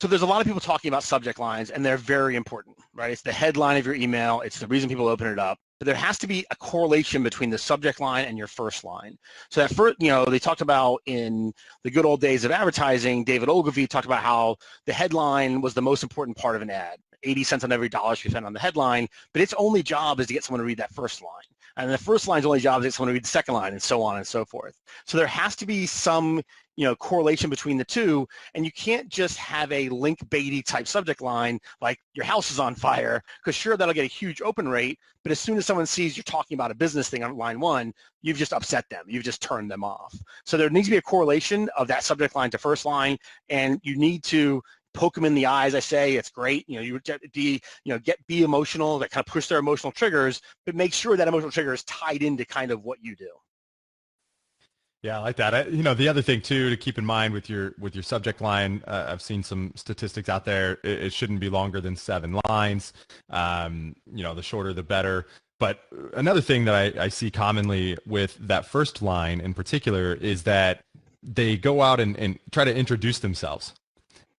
So there's a lot of people talking about subject lines, and they're very important, right? It's the headline of your email. It's the reason people open it up. But there has to be a correlation between the subject line and your first line. So that first, they talked about in the good old days of advertising, David Ogilvy talked about how the headline was the most important part of an ad. 80 cents on every dollar spent on the headline, but its only job is to get someone to read that first line. And the first line's only job is to get someone to read the second line, and so on and so forth. So there has to be some correlation between the two, and you can't just have a link baity type subject line like your house is on fire, because sure, that'll get a huge open rate, but as soon as someone sees you're talking about a business thing on line one, you've just upset them. You've just turned them off. So there needs to be a correlation of that subject line to first line, and you need to poke them in the eyes. I say it's great. You be emotional, that kind of push their emotional triggers, but make sure that emotional trigger is tied into kind of what you do. Yeah, I like that. The other thing too to keep in mind with your subject line, I've seen some statistics out there. It shouldn't be longer than 7 lines. The shorter the better. But another thing that I see commonly with that first line in particular is that they go out and try to introduce themselves.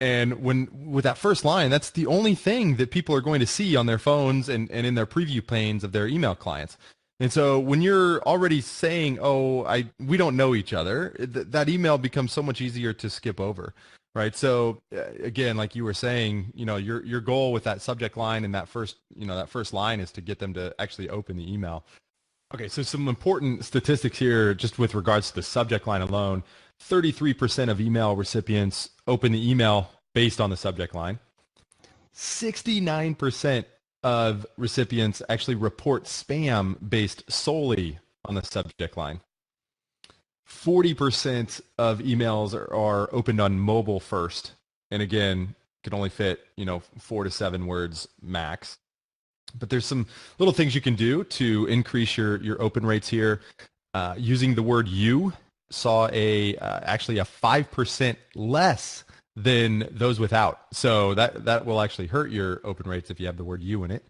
And with that first line, that's the only thing that people are going to see on their phones and in their preview panes of their email clients. And so when you're already saying, we don't know each other, that email becomes so much easier to skip over, right? So again, like you were saying, your goal with that subject line and that first line is to get them to actually open the email. Okay, so some important statistics here just with regards to the subject line alone. 33% of email recipients open the email based on the subject line. 69% of recipients actually report spam based solely on the subject line. 40% of emails are opened on mobile first. And again, can only fit, 4 to 7 words max. But there's some little things you can do to increase your open rates here. Using the word you saw actually a 5% less than those without. So that will actually hurt your open rates if you have the word you in it.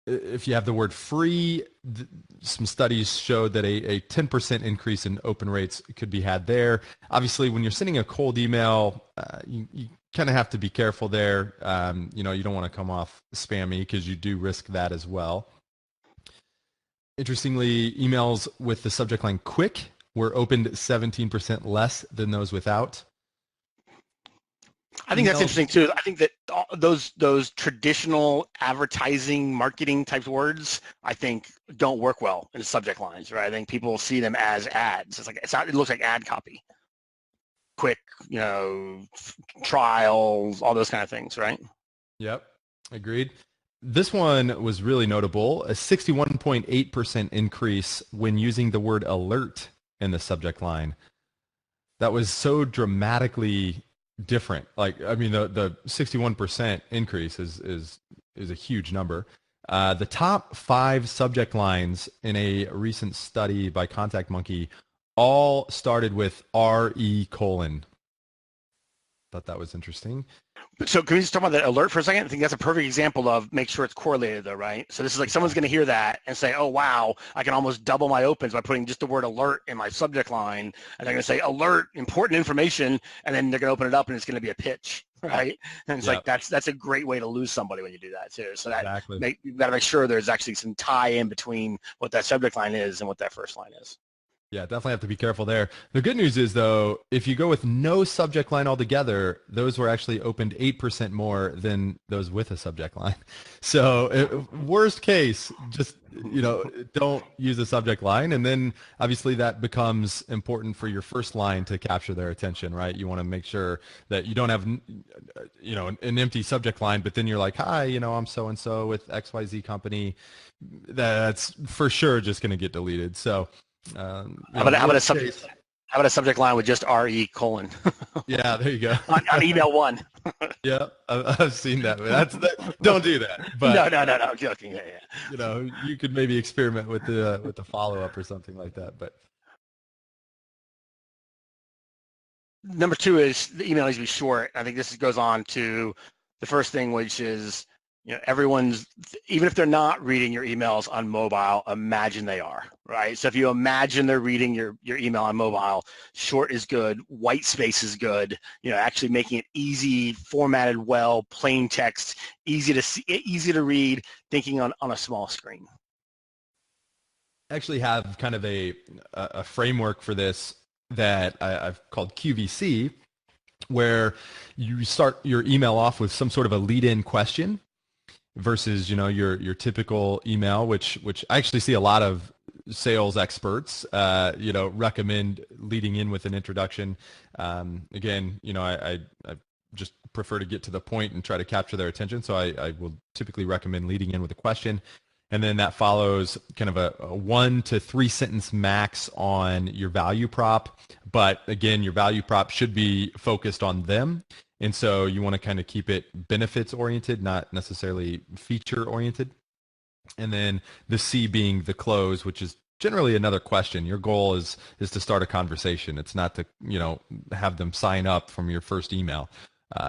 If you have the word free, some studies showed that a 10% increase in open rates could be had there. Obviously, when you're sending a cold email, you kind of have to be careful there. You don't want to come off spammy because you do risk that as well. Interestingly, emails with the subject line quick were opened 17% less than those without. I think that's interesting too. I think that those traditional advertising, marketing type words, I think don't work well in subject lines, right? I think people see them as ads. It looks like ad copy. Quick, trials, all those kind of things, right? Yep, agreed. This one was really notable, a 61.8% increase when using the word alert in the subject line. That was so dramatically different. The 61% increase is a huge number. The top 5 subject lines in a recent study by Contact Monkey all started with RE:. Thought that was interesting. So can we just talk about that alert for a second? I think that's a perfect example of make sure it's correlated though, right? So this is like someone's going to hear that and say, oh, wow, I can almost double my opens by putting just the word alert in my subject line. And they're going to say alert, important information, and then they're going to open it up and it's going to be a pitch, right? And it's like that's a great way to lose somebody when you do that too. So that you've got to make sure there's actually some tie in between what that subject line is and what that first line is. Yeah, definitely have to be careful there. The good news is, though, if you go with no subject line altogether, those were actually opened 8% more than those with a subject line. So worst case, just, don't use a subject line. And then obviously that becomes important for your first line to capture their attention, right? You want to make sure that you don't have, an empty subject line, but then you're like, hi, I'm so-and-so with XYZ company. That's for sure just going to get deleted. So, how about a subject line with just RE:? Yeah, there you go. on email one. Yeah, I've seen that. Don't do that. But no, I'm joking. Yeah. You could maybe experiment with the follow-up or something like that. But number 2 is the email needs to be short. I think this goes on to the first thing, which is Everyone's, even if they're not reading your emails on mobile, imagine they are, right? So if you imagine they're reading your email on mobile, short is good, white space is good, actually making it easy, formatted well, plain text, easy to see, easy to read, thinking on a small screen. Actually have kind of a framework for this that I've called QVC, where you start your email off with some sort of a lead-in question versus your typical email, which I actually see a lot of sales experts recommend leading in with an introduction. Again, I just prefer to get to the point and try to capture their attention, so I will typically recommend leading in with a question. And then that follows kind of a 1 to 3 sentence max on your value prop. But again, your value prop should be focused on them. And so you want to kind of keep it benefits oriented, not necessarily feature oriented. And then the C being the close, which is generally another question. Your goal is to start a conversation. It's not to, have them sign up from your first email.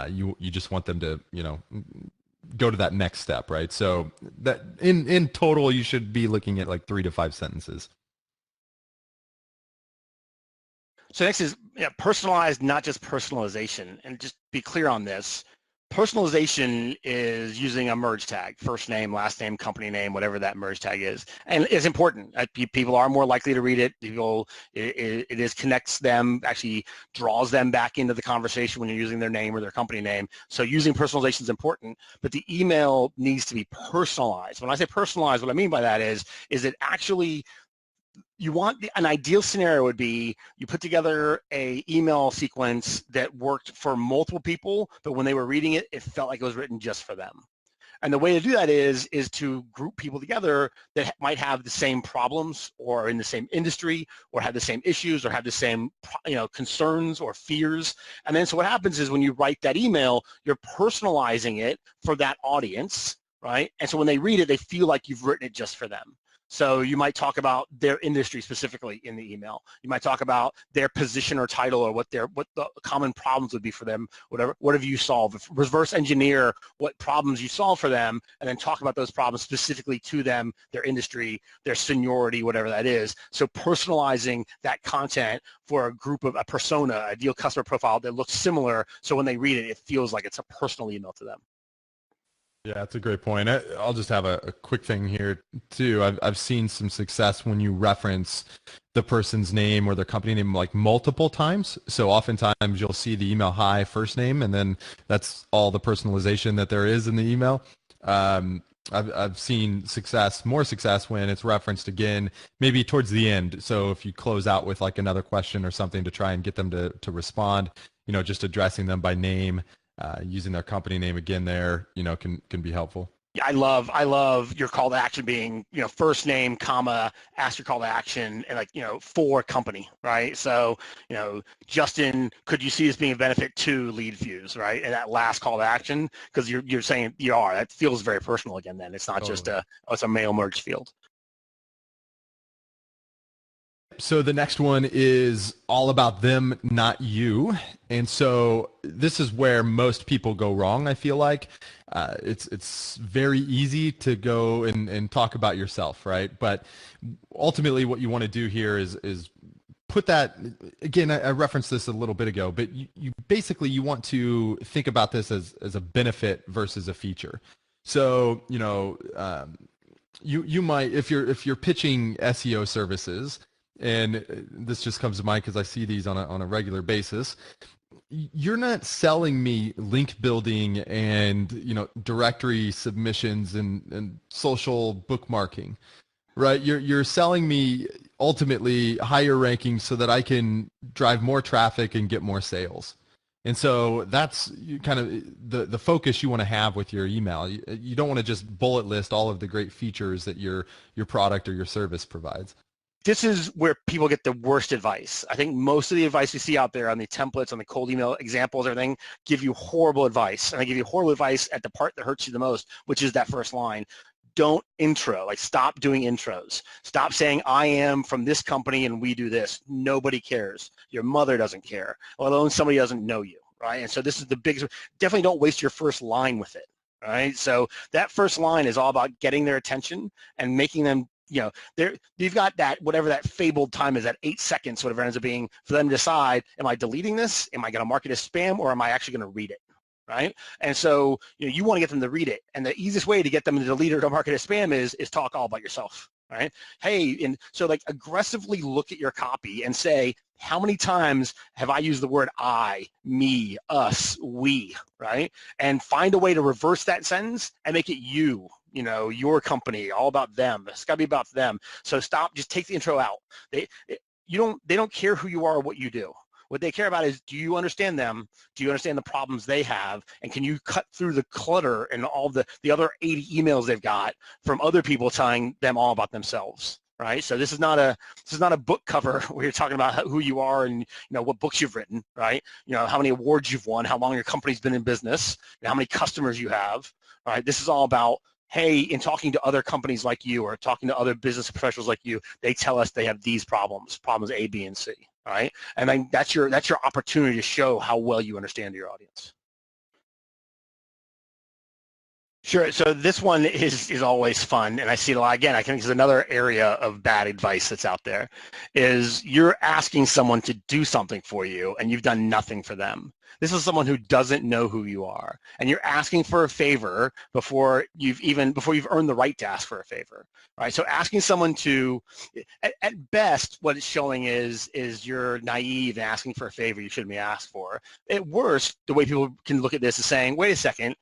You just want them to, go to that next step, right? So that in total, you should be looking at like 3 to 5 sentences. So next is personalized, not just personalization. And just be clear on this. Personalization is using a merge tag, first name, last name, company name, whatever that merge tag is. And it's important. People are more likely to read it. It connects them, actually draws them back into the conversation when you're using their name or their company name. So using personalization is important, but the email needs to be personalized. When I say personalized, what I mean by that is it actually, you want an ideal scenario would be you put together a email sequence that worked for multiple people, but when they were reading it, it felt like it was written just for them. And the way to do that is to group people together that might have the same problems or in the same industry or have the same issues or have the same concerns or fears. And then so what happens is when you write that email, you're personalizing it for that audience, right? And so when they read it, they feel like you've written it just for them. So you might talk about their industry specifically in the email. You might talk about their position or title or what the common problems would be for them, whatever. What have you solved? Reverse engineer what problems you solve for them, and then talk about those problems specifically to them, their industry, their seniority, whatever that is. So personalizing that content for a group of a persona, ideal customer profile that looks similar. So when they read it, it feels like it's a personal email to them. Yeah, that's a great point. I'll just have a quick thing here too. I've seen some success when you reference the person's name or their company name like multiple times. So oftentimes you'll see the email hi first name, and then that's all the personalization that there is in the email. I've seen more success when it's referenced again, maybe towards the end. So if you close out with like another question or something to try and get them to respond, just addressing them by name. Using their company name again there, can be helpful. I love your call to action being, first name, comma, ask your call to action, and for company, right? So, Justin, could you see this being a benefit to lead views, right? And that last call to action, because you're saying that feels very personal again. Then it's not totally. Just it's a mail merge field. So the next one is all about them, not you. And so this is where most people go wrong, I feel like. It's very easy to go and talk about yourself, right? But ultimately what you want to do here is put that, again, I referenced this a little bit ago, but you basically you want to think about this as a benefit versus a feature. So, you might, if you're pitching SEO services, and this just comes to mind because I see these on a regular basis, you're not selling me link building and directory submissions and social bookmarking, right? You're selling me ultimately higher rankings so that I can drive more traffic and get more sales. And so that's kind of the focus you want to have with your email. You don't want to just bullet list all of the great features that your product or your service provides. This is where people get the worst advice. I think most of the advice we see out there on the templates, on the cold email examples, everything, give you horrible advice. And they give you horrible advice at the part that hurts you the most, which is that first line. Don't intro, stop doing intros. Stop saying, I am from this company and we do this. Nobody cares. Your mother doesn't care, let alone somebody doesn't know you, right? And so this is the biggest, definitely don't waste your first line with it. right? So that first line is all about getting their attention and making them, you've got that, whatever that fabled time is, that 8 seconds, whatever it ends up being, for them to decide, am I deleting this? Am I going to mark it as spam, or am I actually going to read it? Right? And so, you want to get them to read it. And the easiest way to get them to delete it or mark it as spam is talk all about yourself. Right? Hey, and so like aggressively look at your copy and say, how many times have I used the word I, me, us, we, right? And find a way to reverse that sentence and make it you, your company, all about them. It's got to be about them. So stop, just take the intro out. They don't care who you are or what you do. What they care about is, do you understand them? Do you understand the problems they have? And can you cut through the clutter and all the other 80 emails they've got from other people telling them all about themselves, right? So this is not a book cover where you're talking about who you are and what books you've written, right? How many awards you've won, how long your company's been in business, how many customers you have, right? This is all about, hey, in talking to other companies like you or talking to other business professionals like you, they tell us they have these problems A, B, and C. All right, and then that's your opportunity to show how well you understand your audience. Sure. So this one is always fun, and I see it a lot. Again, I think there's another area of bad advice that's out there, is you're asking someone to do something for you, and you've done nothing for them. This is someone who doesn't know who you are, and you're asking for a favor before you've earned the right to ask for a favor, right? So asking someone to, at best, what it's showing is you're naive and asking for a favor you shouldn't be asked for. At worst, the way people can look at this is saying, wait a second,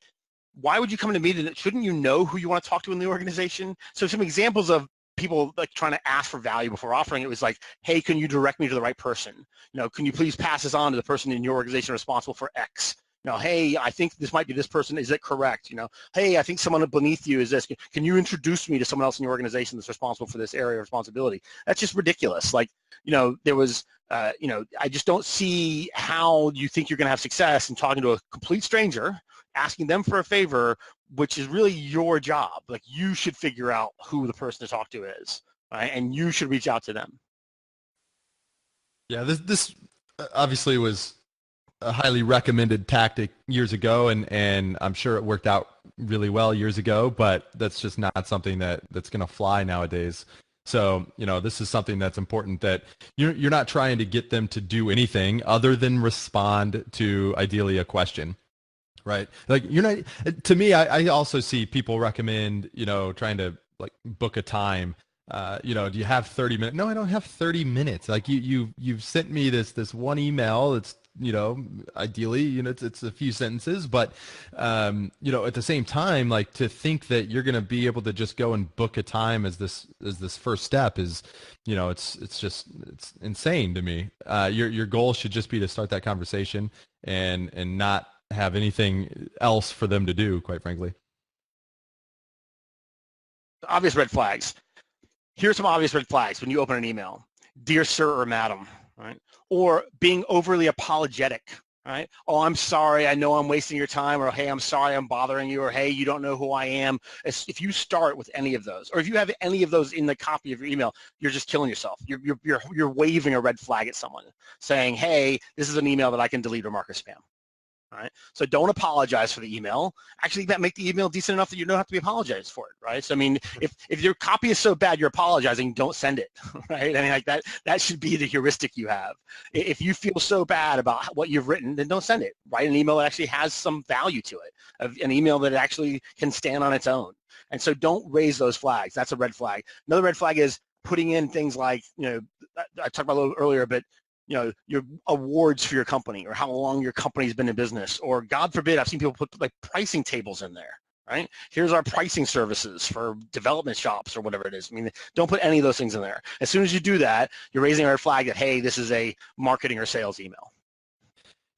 why would you come to me? Shouldn't you know who you want to talk to in the organization? So some examples of people like trying to ask for value before offering it was like, hey, can you direct me to the right person? Can you please pass this on to the person in your organization responsible for X? Hey, I think this might be this person. Is it correct? Hey, I think someone beneath you is this. Can you introduce me to someone else in your organization that's responsible for this area of responsibility? That's just ridiculous. Like, there was, I just don't see how you think you're going to have success in talking to a complete stranger, asking them for a favor, which is really your job. Like, you should figure out who the person to talk to is, right? And you should reach out to them. Yeah, this obviously was a highly recommended tactic years ago, and I'm sure it worked out really well years ago, but that's just not something that's going to fly nowadays. So, this is something that's important, that you're not trying to get them to do anything other than respond to ideally a question. Right. Like, you're not, to me, I also see people recommend, trying to like book a time. Do you have 30 minutes? No, I don't have 30 minutes. Like, you've sent me this one email. It's, ideally, it's a few sentences, but, at the same time, like, to think that you're going to be able to just go and book a time as this first step is, it's insane to me. Your goal should just be to start that conversation and not have anything else for them to do, quite frankly. Obvious red flags. Here's some obvious red flags when you open an email. Dear sir or madam, right? Or being overly apologetic, right? Oh, I'm sorry, I know I'm wasting your time, or hey, I'm sorry I'm bothering you, or hey, you don't know who I am. If you start with any of those, or if you have any of those in the copy of your email, you're just killing yourself. You're waving a red flag at someone, saying, hey, this is an email that I can delete or mark as spam. Right? So don't apologize for the email. Actually, make the email decent enough that you don't have to be apologized for it, right? So I mean, if your copy is so bad you're apologizing, don't send it, right? I mean, like that should be the heuristic you have. If you feel so bad about what you've written, then don't send it. Write an email that actually has some value to it, an email that actually can stand on its own. And so don't raise those flags. That's a red flag. Another red flag is putting in things like, I talked about a little earlier, but your awards for your company, or how long your company's been in business, or God forbid, I've seen people put like pricing tables in there, right? Here's our pricing services for development shops or whatever it is. I mean, don't put any of those things in there. As soon as you do that, you're raising a red flag that, hey, this is a marketing or sales email.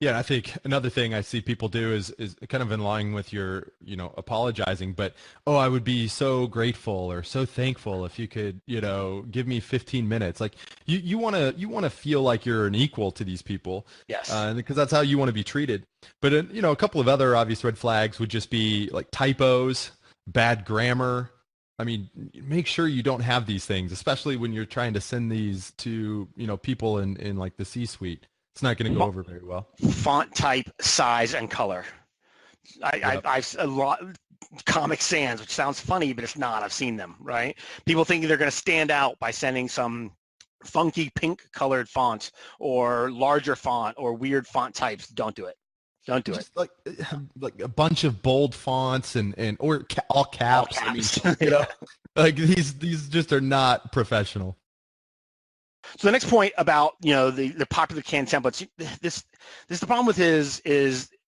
Yeah, I think another thing I see people do is kind of in line with your, apologizing, but, oh, I would be so grateful or so thankful if you could, give me 15 minutes. Like, you want to feel like you're an equal to these people. Yes. Because that's how you want to be treated. But, a couple of other obvious red flags would just be like typos, bad grammar. I mean, make sure you don't have these things, especially when you're trying to send these to, people in like the C-suite. It's not going to go over very well. Font type, size, and color. Yep. I've a lot. Comic Sans, which sounds funny, but it's not. I've seen them, right? People think they're going to stand out by sending some funky pink colored font or larger font or weird font types. Don't do it. Don't do it. Just like a bunch of bold fonts or all All caps. I mean, caps. you know, Yeah. like these just are not professional. So the next point about, the popular canned templates, this the problem with is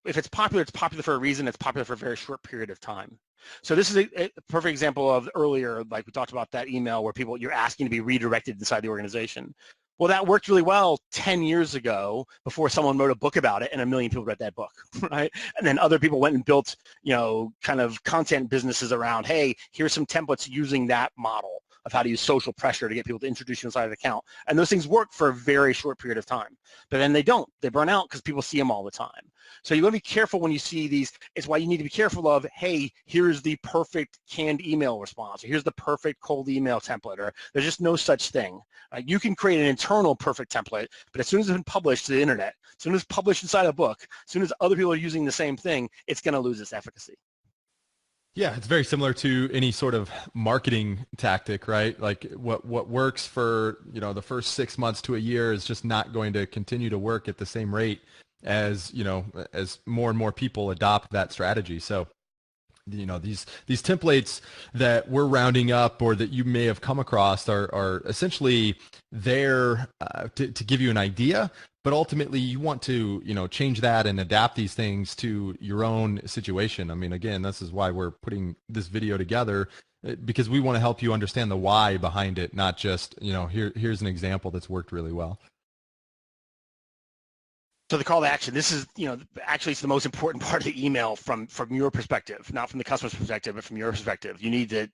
if it's popular for a reason. It's popular for a very short period of time. So this is a perfect example of earlier, like we talked about that email where you're asking to be redirected inside the organization. Well, that worked really well 10 years ago before someone wrote a book about it and 1 million people read that book, right? And then other people went and built, kind of content businesses around, hey, here's some templates using that model of how to use social pressure to get people to introduce you inside an account. And those things work for a very short period of time. But then they don't. They burn out because people see them all the time. So you want to be careful when you see these. It's why you need to be careful of, hey, here's the perfect canned email response, or here's the perfect cold email template, or there's just no such thing. You can create an internal perfect template, but as soon as it's been published to the internet, as soon as it's published inside a book, as soon as other people are using the same thing, it's going to lose its efficacy. Yeah, it's very similar to any sort of marketing tactic, right? Like what works for, the first 6 months to a year is just not going to continue to work at the same rate as, as more and more people adopt that strategy. So, these templates that we're rounding up or that you may have come across are essentially there to give you an idea, but ultimately you want to change that and adapt these things to your own situation. I mean, again, this is why we're putting this video together, because we want to help you understand the why behind it, not just here's an example that's worked really well. So the call to action, this is, actually it's the most important part of the email from your perspective, not from the customer's perspective, but from your perspective. You need to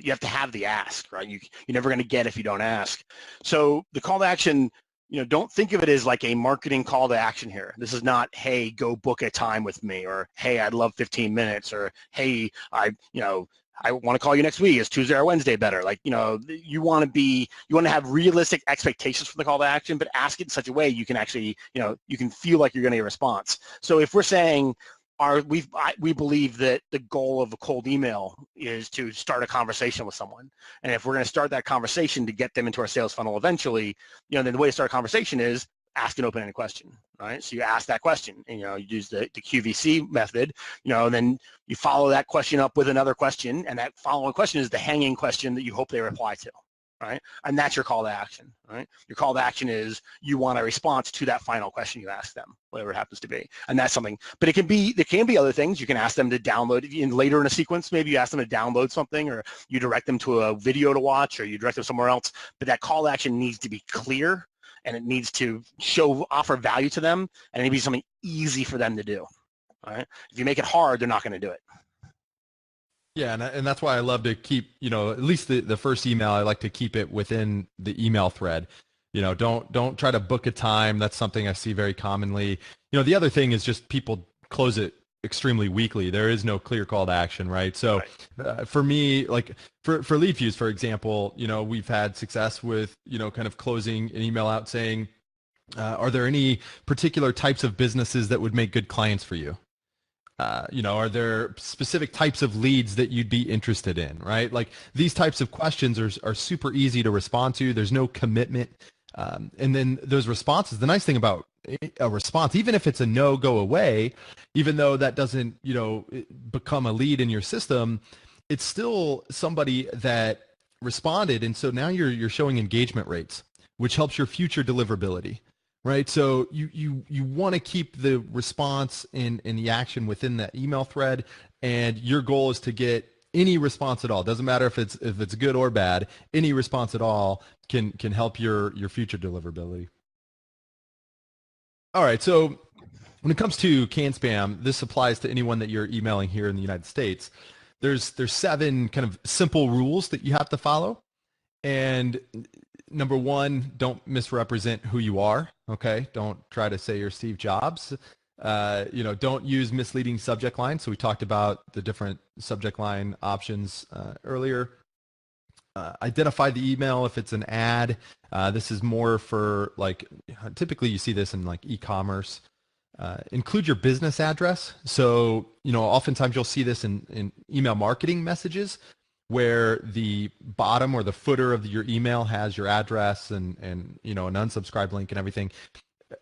you have to have the ask, right? You're never going to get if you don't ask. So the call to action, don't think of it as like a marketing call to action here. This is not, hey, go book a time with me, or hey, I'd love 15 minutes, or hey, I want to call you next week. Is Tuesday or Wednesday better? Like, you want to have realistic expectations for the call to action, but ask it in such a way you can actually, you can feel like you're going to get a response. So if we're saying, we believe that the goal of a cold email is to start a conversation with someone. And if we're going to start that conversation to get them into our sales funnel eventually, then the way to start a conversation is ask an open-ended question, right? So you ask that question, and you use the QVC method, and then you follow that question up with another question, and that following question is the hanging question that you hope they reply to, right? And that's your call to action, right? Your call to action is you want a response to that final question you ask them, whatever it happens to be, and that's something. But there can be other things. You can ask them to download later in a sequence. Maybe you ask them to download something, or you direct them to a video to watch, or you direct them somewhere else. But that call to action needs to be clear, and it needs to offer value to them, and it needs to be something easy for them to do. All right. If you make it hard, they're not going to do it. Yeah, and that's why I love to keep, at least the first email, I like to keep it within the email thread. Don't try to book a time. That's something I see very commonly. The other thing is just people close it extremely weakly. There is no clear call to action, right? So for me, like for lead views, for example, we've had success with, kind of closing an email out saying, are there any particular types of businesses that would make good clients for you? Are there specific types of leads that you'd be interested in, right? Like these types of questions are super easy to respond to. There's no commitment. And then those responses, the nice thing about a response, even if it's a no, go away, even though that doesn't, become a lead in your system, it's still somebody that responded. And so now you're showing engagement rates, which helps your future deliverability. Right. So you want to keep the response and the action within that email thread. And your goal is to get any response at all. Doesn't matter if it's good or bad, any response at all can help your future deliverability. All right. So when it comes to can spam, this applies to anyone that you're emailing here in the United States. There's 7 kind of simple rules that you have to follow. And number 1, don't misrepresent who you are. Okay. Don't try to say you're Steve Jobs. Don't use misleading subject lines. So we talked about the different subject line options earlier. Identify the email if it's an ad. This is more for typically you see this in like e-commerce. Include your business address. So, oftentimes you'll see this in email marketing messages where the bottom or the footer of your email has your address and an unsubscribe link and everything.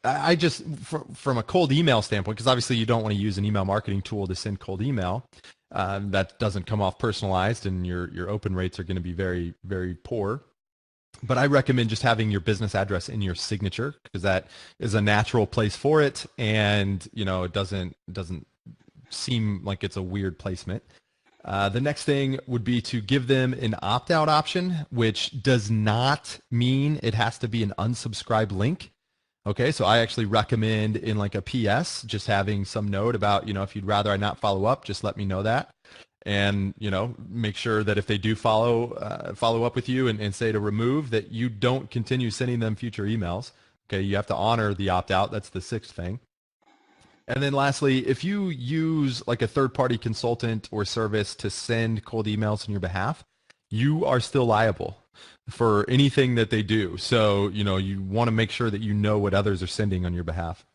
I just, from a cold email standpoint, because obviously you don't want to use an email marketing tool to send cold email, that doesn't come off personalized, and your open rates are going to be very, very poor. But I recommend just having your business address in your signature, because that is a natural place for it, and it doesn't seem like it's a weird placement. The next thing would be to give them an opt-out option, which does not mean it has to be an unsubscribe link. Okay, so I actually recommend in like a PS just having some note about, if you'd rather I not follow up, just let me know that. And, make sure that if they do follow up with you and say to remove, that you don't continue sending them future emails. Okay, you have to honor the opt-out. That's the sixth thing. And then lastly, if you use like a third-party consultant or service to send cold emails on your behalf, you are still liable for anything that they do. So, you want to make sure that you know what others are sending on your behalf.